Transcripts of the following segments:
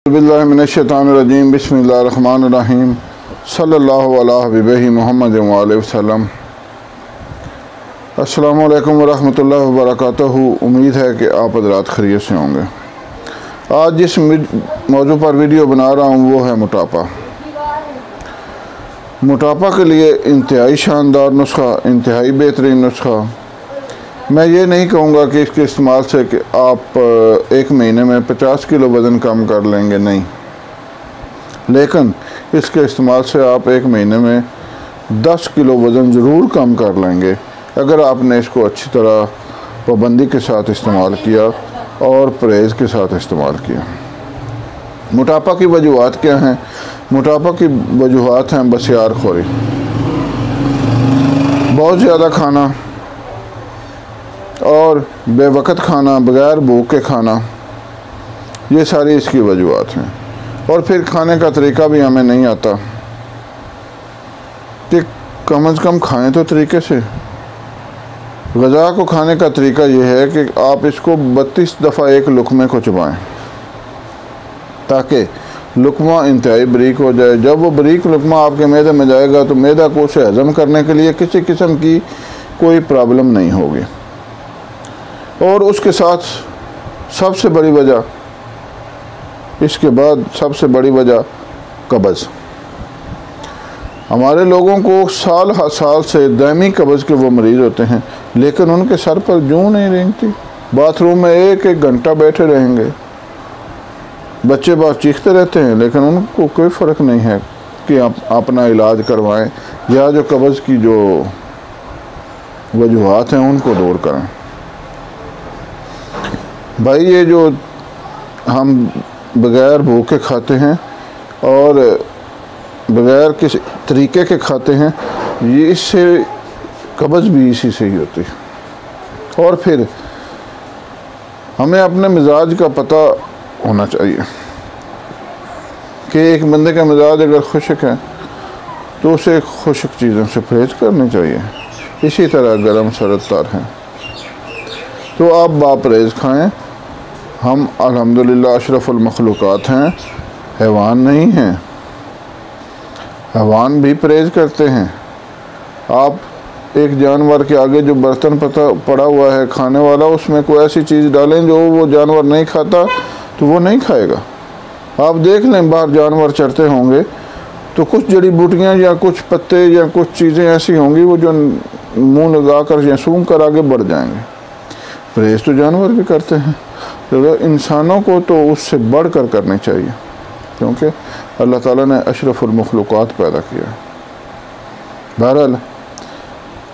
बिस्मिल्लाहिर्रहमानिर्रहीम बिस्मिल्लाहिर्रहमानिर्रहीम सल्लल्लाहु अला हबीबिही मुहम्मद व अलैहि वसल्लम। अस्सलामु अलैकुम वरहमतुल्लाहि वबरकातुहू। उम्मीद है कि आप हज़रात खैरियत से होंगे। आज जिस मौजू पर वीडियो बना रहा हूँ वो है मोटापा। मोटापा के लिए इंतहाई शानदार नुस्खा, इंतहाई बेहतरीन नुस्खा। मैं ये नहीं कहूँगा कि इसके इस्तेमाल से कि आप एक महीने में 50 किलो वज़न कम कर लेंगे, नहीं। लेकिन इसके इस्तेमाल से आप एक महीने में 10 किलो वज़न ज़रूर कम कर लेंगे अगर आपने इसको अच्छी तरह पाबंदी के साथ इस्तेमाल किया और परहेज़ के साथ इस्तेमाल किया। मोटापा की वजूहात क्या हैं? मोटापा की वजूहात हैं बसियार खोरी, बहुत ज़्यादा खाना और बेवक़्त खाना, बग़ैर भूख के खाना, ये सारी इसकी वजूहात हैं। और फिर खाने का तरीका भी हमें नहीं आता कि कम अज़ कम खाएं तो तरीके से। ग़ज़ा को खाने का तरीका ये है कि आप इसको 32 दफ़ा एक लुक़मे को चबाएं ताकि लुक़मा इंतहाई बारीक हो जाए। जब वो बारीक लुक़मा आपके मैदे में जाएगा तो मैदा को उसे हज़म करने के लिए किसी किस्म की कोई प्रॉब्लम नहीं होगी। और उसके साथ सबसे बड़ी वजह, इसके बाद सबसे बड़ी वजह कब्ज़। हमारे लोगों को साल हर साल से दायमी कब्ज़ के वो मरीज़ होते हैं, लेकिन उनके सर पर जूं नहीं रेंगती। बाथरूम में एक एक घंटा बैठे रहेंगे, बच्चे बाहर चीखते रहते हैं, लेकिन उनको कोई फ़र्क नहीं है कि आप अपना इलाज करवाएं या जो कब्ज़ की जो वजूहात हैं उनको दूर करें। भाई, ये जो हम बग़ैर भूखे खाते हैं और बग़ैर किसी तरीके के खाते हैं, ये इससे कब्ज़ भी इसी से ही होती है। और फिर हमें अपने मिजाज का पता होना चाहिए कि एक बंदे का मिजाज अगर खुशक है तो उसे खुशक चीज़ों से परहेज़ करनी चाहिए। इसी तरह गर्म सर्द तर हैं तो आप बापरहेज़ खाएँ। हम अल्हम्दुलिल्लाह अशरफुल मखलूक़ात हैं, हैवान नहीं हैं। हैवान भी परहेज़ करते हैं। आप एक जानवर के आगे जो बर्तन पड़ा हुआ है खाने वाला, उसमें कोई ऐसी चीज़ डालें जो वो जानवर नहीं खाता तो वो नहीं खाएगा। आप देख लें, बाहर जानवर चरते होंगे तो कुछ जड़ी बूटियाँ या कुछ पत्ते या कुछ चीज़ें ऐसी होंगी वो जो मुँह लगा कर या सूंघ कर आगे बढ़ जाएंगे। परहेज़ तो जानवर भी करते हैं, तो इंसानों को तो उससे बढ़ कर करनी चाहिए, क्योंकि अल्लाह ताला ने अशरफुल मखलूक़ात पैदा किया। बहरहाल,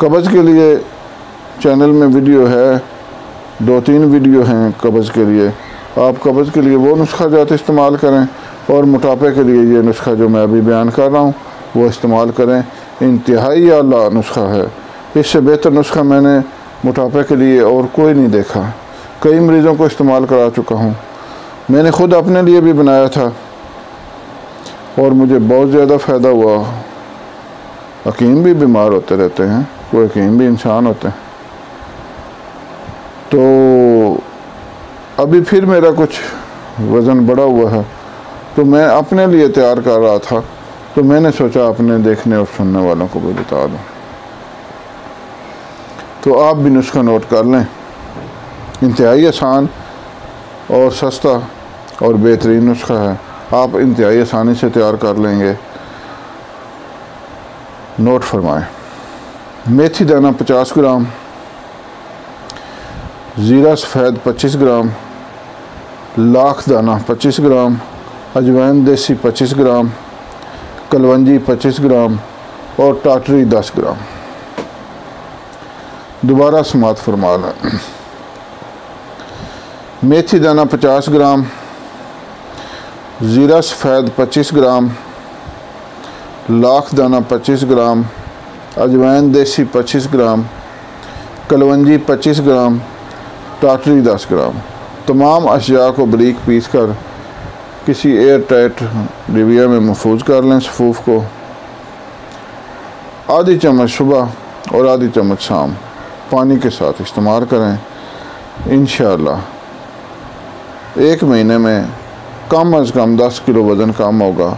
कब्ज़ के लिए चैनल में वीडियो है, 2-3 वीडियो हैं कब्ज़ के लिए। आप कब्ज़ के लिए वो नुस्खा जात इस्तेमाल करें और मोटापे के लिए ये नुस्खा जो मैं अभी बयान कर रहा हूँ वो इस्तेमाल करें। इंतहाई आला नुस्खा है। इससे बेहतर नुस्खा मैंने मोटापे के लिए और कोई नहीं देखा। कई मरीज़ों को इस्तेमाल करा चुका हूँ, मैंने ख़ुद अपने लिए भी बनाया था और मुझे बहुत ज़्यादा फ़ायदा हुआ। हकीम भी बीमार होते रहते हैं, कोई हकीम भी इंसान होते हैं। तो अभी फिर मेरा कुछ वज़न बढ़ा हुआ है तो मैं अपने लिए तैयार कर रहा था, तो मैंने सोचा अपने देखने और सुनने वालों को भी बता दूँ। तो आप भी नुस्खा नोट कर लें। इंतहाई आसान और सस्ता और बेहतरीन नुस्खा है। आप इंतहाई आसानी से तैयार कर लेंगे। नोट फरमाएं। मेथी दाना 50 ग्राम, ज़ीरा सफ़ेद 25 ग्राम, लाख दाना 25 ग्राम, अजवाइन देसी 25 ग्राम, कलवंजी 25 ग्राम और टाटरी 10 ग्राम। दोबारा समात फरमा लें। मेथी दाना 50 ग्राम, ज़ीरा सफ़ेद 25 ग्राम, लाख दाना 25 ग्राम, अजवाइन देसी 25 ग्राम, कलवंजी 25 ग्राम, टाटरी 10 ग्राम। तमाम अशिया को बारीक पीस कर किसी एयर टाइट डिबिया में महफूज कर लें। सफ़ूफ को आधी चम्मच सुबह और आधी चम्मच शाम पानी के साथ इस्तेमाल करें। इंशाअल्लाह एक महीने में कम अज़ कम 10 किलो वज़न कम होगा।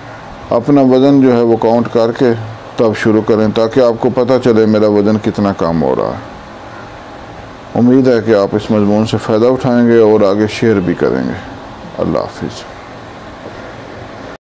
अपना वज़न जो है वो काउंट करके तब शुरू करें, ताकि आपको पता चले मेरा वज़न कितना कम हो रहा है। उम्मीद है कि आप इस मज़मून से फ़ायदा उठाएंगे और आगे शेयर भी करेंगे। अल्लाह हाफ़िज़।